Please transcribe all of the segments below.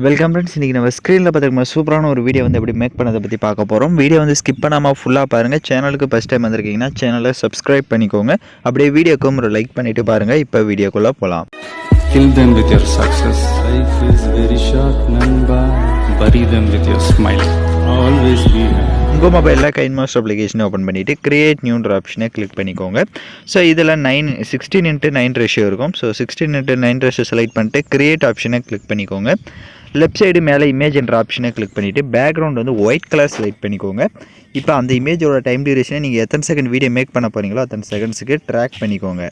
Welcome friends. இன்றைக்கி நம்ம ஸ்க்ரீனில் பார்த்துருக்க சூப்பரான ஒரு வீடியோ வந்து எப்படி மேக் பண்ணதை பற்றி பார்க்க போகிறோம். வீடியோ வந்து ஸ்கிப் பண்ணாமல் ஃபுல்லாக பாருங்கள். சேனலுக்கு ஃபஸ்ட் டைம் வந்திருக்கீங்கன்னா சேனலை சப்ஸ்கிரைப் பண்ணிக்கோங்க. அப்படியே வீடியோக்கும் ஒரு லைக் பண்ணிவிட்டு பாருங்கள். இப்போ வீடியோக்குள்ளே போகலாம். Kill them with your success. Life is very short, namba. Bury them with your smile. Always be happy. உங்கள் மொபைலில் கைன்மாஸ்டர் அப்ளிகேஷனை ஓப்பன் பண்ணிவிட்டு கிரியேட் நியூன்ற ஆப்ஷனை கிளிக் பண்ணிக்கோங்க. ஸோ இதில் 16:9 ரேஷியோ இருக்கும். ஸோ 16:9 ரேஷியோ செலக்ட் பண்ணிட்டு கிரியேட் ஆப்ஷனை கிளிக் பண்ணிக்கோங்க. லெஃப்ட் சைடு மேலே இமேஜ் என்ற ஆப்ஷனை கிளிக் பண்ணிவிட்டு பேக்ரவுண்ட் வந்து ஒயிட் கலர் செலக்ட் பண்ணிக்கோங்க. இப்போ அந்த இமேஜோட டைம் டியூரேஷனை நீங்கள் எத்தனை செகண்ட் வீடியோ மேக் பண்ண போகிறீங்களோ அத்தனை செகண்ட்ஸுக்கு ட்ராக் பண்ணிக்கோங்க.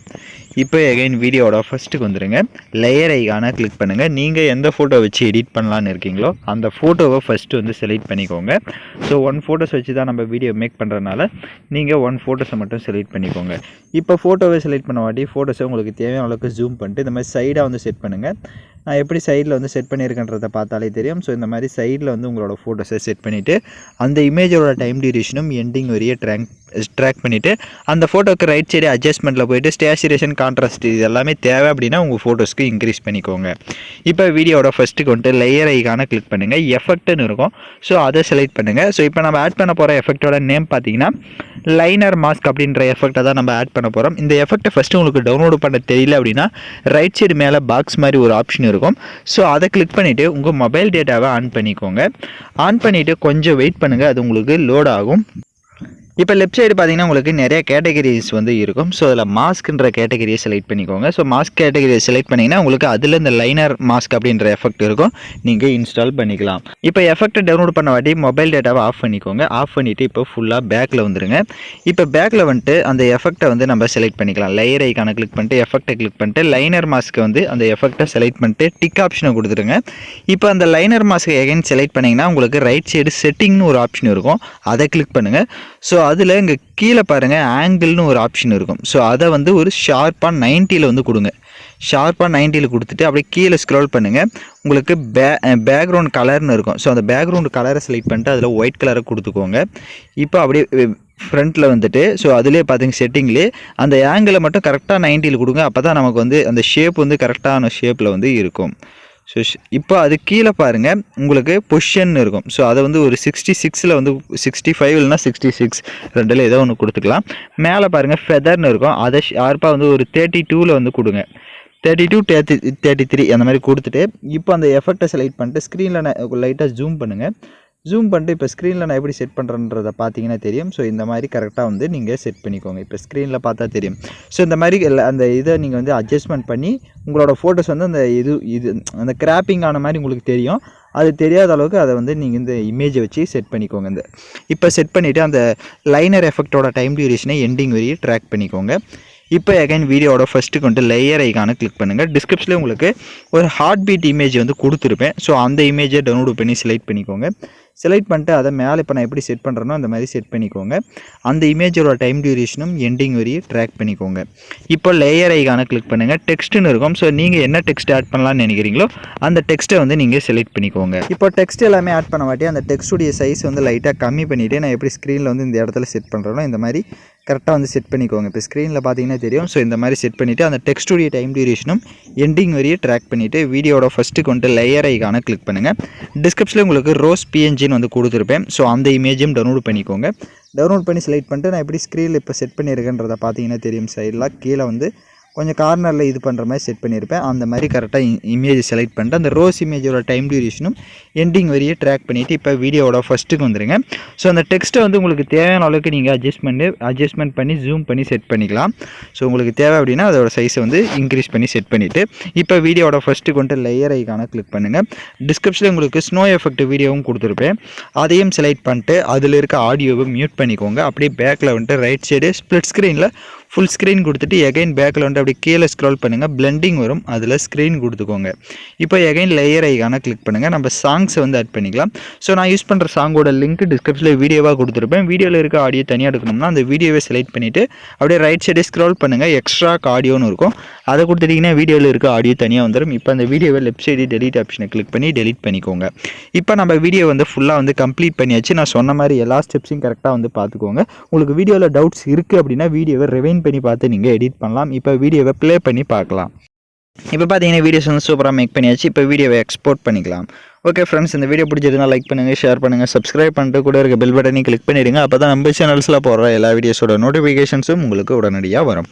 இப்போ எகைன் வீடியோட ஃபஸ்ட்டுக்கு வந்துடுங்க. லேயர் ஐகானை கிளிக் பண்ணுங்கள். நீங்கள் எந்த ஃபோட்டோ வச்சு எடிட் பண்ணலான்னு இருக்கீங்களோ அந்த ஃபோட்டோவை ஃபஸ்ட்டு வந்து செலக்ட் பண்ணிக்கோங்க. ஸோ 1 ஃபோட்டோஸ் வச்சு தான் நம்ம வீடியோ மேக் பண்ணுறதுனால நீங்கள் 1 ஃபோட்டோஸை மட்டும் செலக்ட் பண்ணிக்கோங்க. இப்போ ஃபோட்டோவை செலக்ட் பண்ண வாட்டி ஃபோட்டோஸை உங்களுக்கு தேவையான அளவுக்கு ஜூம் பண்ணிட்டு இந்த மாதிரி சைடாக வந்து செட் பண்ணுங்கள். நான் எப்படி சைடில் வந்து செட் பண்ணியிருக்கேன்றதை பார்த்தாலே தெரியும். ஸோ இந்த மாதிரி சைடில் வந்து உங்களோட ஃபோட்டோஸை செட் பண்ணிவிட்டு அந்த இமேஜோட டைம் டியூரேஷனும் எண்டிங் வரையே ட்ராக் பண்ணிவிட்டு அந்த ஃபோட்டோக்கு ரைட் சைடு அட்ஜஸ்ட்மெண்ட்டில் போய்ட்டு ஸ்டேச்சுரேஷன் கான்ட்ராஸ்ட் இது எல்லாமே தேவை அப்படின்னா உங்கள் ஃபோட்டோஸ்க்கு இன்க்ரீஸ் பண்ணிக்கோங்க. இப்போ வீடியோட ஃபஸ்ட்டுக்கு வந்துட்டு லேயர் ஐகானை கிளிக் பண்ணுங்கள். எஃபெக்ட்னு இருக்கும். ஸோ அதை செலக்ட் பண்ணுங்கள். ஸோ இப்போ நம்ம ஆட் பண்ண போகிற எஃபெக்டோட நேம் பார்த்தீங்கன்னா லைனர் மாஸ்க் அப்படின்ற எஃபெக்டை தான் நம்ம ஆட் பண்ண போகிறோம். இந்த எஃபெக்ட்டை ஃபஸ்ட்டு உங்களுக்கு டவுன்லோட் பண்ண தெரியல அப்படின்னா ரைட் சைடு மேலே பாக்ஸ் மாதிரி ஒரு ஆப்ஷன் இருக்கும். ஸோ அதை கிளிக் பண்ணிவிட்டு உங்கள் மொபைல் டேட்டாவை ஆன் பண்ணிக்கோங்க. ஆன் பண்ணிவிட்டு கொஞ்சம் வெயிட் பண்ணுங்கள், அது உங்களுக்கு லோட் ஆகும். இப்போ லெஃப்ட் சைடு பார்த்தீங்கன்னா உங்களுக்கு நிறைய கேட்டகரிஸ் வந்து இருக்கும். ஸோ அதில் மாஸ்க்ன்ற கேட்டகரியை செலக்ட் பண்ணிக்கோங்க. ஸோ மாஸ்க் கேட்டகரியை செலக்ட் பண்ணிங்கன்னா உங்களுக்கு அதில் இந்த லைனர் மாஸ்க் அப்படின்ற எஃபெக்ட் இருக்கும். நீங்கள் இன்ஸ்டால் பண்ணிக்கலாம். இப்போ எஃபெக்ட்டை டவுன்லோட் பண்ண வாட்டி மொபைல் டேட்டாவை ஆஃப் பண்ணிக்கோங்க. ஆஃப் பண்ணிவிட்டு இப்போ ஃபுல்லாக பேக்கில் வந்துடுங்க. இப்போ பேக்கில் வந்துட்டு அந்த எஃபெக்ட்டை வந்து நம்ம செலக்ட் பண்ணிக்கலாம். லேயர் ஐகானை கிளிக் பண்ணிட்டு எஃபெக்ட்டை கிளிக் பண்ணிட்டு லைனர் மாஸ்க்கை வந்து அந்த எஃபெக்ட்டை செலக்ட் பண்ணிட்டு டிக் ஆப்ஷனை கொடுத்துருங்க. இப்போ அந்த லைனர் மாஸ்க்கை எகைன் செலக்ட் பண்ணிங்கன்னா உங்களுக்கு ரைட் சைடு செட்டிங்னு ஒரு ஆப்ஷன் இருக்கும். அதை கிளிக் பண்ணுங்கள். ஸோ அதில் இங்கே கீழே பாருங்கள் ஆங்கிள்னு ஒரு ஆப்ஷன் இருக்கும். ஸோ அதை வந்து ஒரு ஷார்ப்பாக 90 வந்து கொடுங்க. ஷார்ப்பாக 90 கொடுத்துட்டு அப்படியே கீழே ஸ்க்ரோல் பண்ணுங்கள். உங்களுக்கு பேக்ரவுண்ட் கலர்னு இருக்கும். ஸோ அந்த பேக்ரவுண்ட் கலரை செலக்ட் பண்ணிட்டு அதில் ஒயிட் கலரை கொடுத்துக்கோங்க. இப்போ அப்படியே ஃப்ரண்ட்டில் வந்துட்டு ஸோ அதிலே பார்த்தீங்க செட்டிங்லேயே அந்த ஆங்கிளை மட்டும் கரெக்டாக 90 கொடுங்க. அப்போ தான் நமக்கு வந்து அந்த ஷேப் வந்து கரெக்டான ஷேப்பில் வந்து இருக்கும். ஸோ இப்போ அது கீழே பாருங்கள் உங்களுக்கு பொசிஷன் இருக்கும். ஸோ அதை வந்து ஒரு 66 வந்து 65 இல்லைனா 66 ரெண்டில் ஏதோ ஒன்று கொடுத்துக்கலாம். மேலே பாருங்கள் ஃபெதர்னு இருக்கும். அதை ஷார்ப்பாக வந்து ஒரு 32 வந்து கொடுங்க. 32 33 அந்த மாதிரி கொடுத்துட்டு இப்போ அந்த எஃபெக்டை செலக்ட் பண்ணிட்டு ஸ்க்ரீனில் லைட்டாக ஜூம் பண்ணுங்கள். ஜூம் பண்ணிட்டு இப்போ ஸ்க்ரீனில் நான் எப்படி செட் பண்ணுறன்றதை பார்த்தீங்கன்னா தெரியும். ஸோ இந்த மாதிரி கரெக்டாக வந்து நீங்கள் செட் பண்ணிக்கோங்க. இப்போ ஸ்க்ரீனில் பார்த்தா தெரியும். ஸோ இந்த மாதிரி அந்த இதை நீங்கள் வந்து அட்ஜஸ்ட்மெண்ட் பண்ணி உங்களோட ஃபோட்டோஸ் வந்து அந்த இது அந்த கிராப்பிங் ஆன மாதிரி உங்களுக்கு தெரியும். அது தெரியாத அளவுக்கு அதை வந்து நீங்கள் இந்த இமேஜை வச்சு செட் பண்ணிக்கோங்க. இப்போ செட் பண்ணிவிட்டு அந்த லைனர் எஃபெக்டோட டைம் டியூரேஷனை எண்டிங் வரையும் ட்ராக் பண்ணிக்கோங்க. இப்போ எகைன் வீடியோட ஃபஸ்ட்டுக்கு வந்துட்டு லேயர் ஐகானை கிளிக் பண்ணுங்கள். டிஸ்கிரிப்ஷனில் உங்களுக்கு ஒரு ஹார்ட் பீட் இமேஜ் வந்து கொடுத்துருப்பேன். ஸோ அந்த இமேஜை டவுன்லோட் பண்ணி செலக்ட் பண்ணிக்கோங்க. செலக்ட் பண்ணிட்டு அதை மேலே இப்போ நான் எப்படி செட் பண்ணுறேனோ அந்த மாதிரி செட் பண்ணிக்கோங்க. அந்த இமேஜோட டைம் டியூரேஷனும் எண்டிங் வரையும் ட்ராக் பண்ணிக்கோங்க. இப்போ லேயர் ஐகானை கிளிக் பண்ணுங்கள். டெக்ஸ்ட்டுன்னு இருக்கும். ஸோ நீங்கள் என்ன டெக்ஸ்ட் ஆட் பண்ணலான்னு நினைக்கிறீங்களோ அந்த டெக்ஸ்ட்டை வந்து நீங்கள் செலக்ட் பண்ணிக்கோங்க. இப்போ டெக்ஸ்ட் எல்லாமே ஆட் பண்ண வாட்டி அந்த டெக்ஸ்ட்டுடைய சைஸ் வந்து லைட்டாக கம்மி பண்ணிவிட்டு நான் எப்படி ஸ்க்ரீனில் வந்து இந்த இடத்துல செட் பண்ணுறேனோ இந்த மாதிரி கரெக்டாக வந்து செட் பண்ணிக்கோங்க. இப்போ ஸ்க்ரீனில் பார்த்தீங்கன்னா தெரியும். ஸோ இந்த மாதிரி செட் பண்ணிவிட்டு அந்த டெக்ஸ்ட்டுடைய டைம் டியூரேஷனும் எண்டிங் வரையும் ட்ராக் பண்ணிவிட்டு வீடியோட ஃபஸ்ட்டுக்கு வந்துட்டு லேயர் ஐகானை கிளிக் பண்ணுங்கள். டிஸ்கிரிப்ஷனில் உங்களுக்கு ரோஸ் பிஎன்ஜின்னு வந்து கொடுத்துருப்பேன். ஸோ அந்த இமேஜும் டவுன்லோட் பண்ணிக்கோங்க. டவுன்லோட் பண்ணி செலக்ட் பண்ணிட்டு நான் எப்படி ஸ்க்ரீனில் இப்போ செட் பண்ணியிருக்கேன்றதை பார்த்தீங்கன்னா தெரியும். சைடில் கீழே வந்து கொஞ்சம் கார்னரில் இது பண்ணுற மாதிரி செட் பண்ணியிருப்பேன். அந்த மாதிரி கரெக்டாக இமேஜ் செலக்ட் பண்ணிட்டு அந்த ரோஸ் இமேஜோட டைம் டியூரேஷனும் எண்டிங் வரையே ட்ராக் பண்ணிவிட்டு இப்போ வீடியோட ஃபஸ்ட்டுக்கு வந்துடுங்க. ஸோ அந்த டெக்ஸ்ட்டை வந்து உங்களுக்கு தேவையான அளவுக்கு நீங்கள் அட்ஜஸ்ட்மெண்ட் பண்ணி ஜூம் பண்ணி செட் பண்ணிக்கலாம். ஸோ உங்களுக்கு தேவை அப்படின்னா அதோட சைஸை வந்து இன்க்ரீஸ் பண்ணி செட் பண்ணிவிட்டு இப்போ வீடியோட ஃபஸ்ட்டுக்கு வந்துட்டு லேயர் ஐகானை கிளிக் பண்ணுங்கள். டிஸ்கிரிப்ஷனில் உங்களுக்கு ஸ்னோ எஃபெக்ட் வீடியோவும் கொடுத்துருப்பேன். அதையும் செலக்ட் பண்ணிட்டு அதில் இருக்க ஆடியோவை மியூட் பண்ணிக்கோங்க. அப்படியே பேக்கில் வந்துட்டு ரைட் சைடு ஸ்ப்ளிட் ஸ்க்ரீனில் ஃபுல் ஸ்க்ரீன் கொடுத்துட்டு எகைன் பேக்கில் வந்துட்டு அப்படி கீழே ஸ்க்ரோல் பண்ணுங்கள். பிளெண்டிங் வரும். அதில் ஸ்க்ரீன் கொடுத்துக்கோங்க. இப்போ எகைன் லேயர் ஐகானை கிளிக் பண்ணுங்கள். நம்ம சாங்ஸை வந்து ஆட் பண்ணிக்கலாம். ஸோ நான் யூஸ் பண்ணுற சாங்கோட லிங்க் டிஸ்கிரிப்ஷனில் வீடியோவாக கொடுத்துருப்பேன். வீடியோவில் இருக்க ஆடியோ தனியாக எடுக்கணும்னா அந்த வீடியோவை செலக்ட் பண்ணிவிட்டு அப்படியே ரைட் சைடு ஸ்க்ரோல் பண்ணுங்கள். எக்ஸ்ட்ரா ஆடியோன்னு இருக்கும். அதை கொடுத்துட்டிங்கன்னா வீடியோவில் இருக்க ஆடியோ தனியாக வந்துடும். இப்போ அந்த வீடியோவை லெஃப்ட் சைடு டெலிட் ஆப்ஷனை கிளிக் பண்ணி டெலிட் பண்ணிக்கோங்க. இப்போ நம்ம வீடியோ வந்து ஃபுல்லாக வந்து கம்ப்ளீட் பண்ணியாச்சு. நான் சொன்ன மாதிரி எல்லா ஸ்டெப்ஸையும் கரெக்டாக வந்து பார்த்துக்கோங்க. உங்களுக்கு வீடியோவில் டவுட்ஸ் இருக்குது அப்படின்னா வீடியோவை ரிவைண்ட் பண்ணி பார்த்து நீங்கள் எடிட் பண்ணலாம். இப்போ வீடியோவை ப்ளே பண்ணி பார்க்கலாம். இப்போ பார்த்தீங்கன்னா வீடியோஸ் வந்து சூப்பராக மேக் பண்ணியாச்சு. இப்போ வீடியோவை எக்ஸ்போர்ட் பண்ணிக்கலாம். ஓகே ஃப்ரெண்ட்ஸ், இந்த வீடியோ பிடிச்சிருந்தா லைக் பண்ணுங்கள், ஷேர் பண்ணுங்கள், சப்ஸ்கிரைப் பண்ணிட்டு கூட இருக்க பெல் பட்டனையும் கிளிக் பண்ணிடுங்க. அப்போ தான் நம்ம சேனல்ஸில் போடுற எல்லா வீடியோஸோட நோட்டிஃபிகேஷன்ஸும் உங்களுக்கு உடனடியாக வரும்.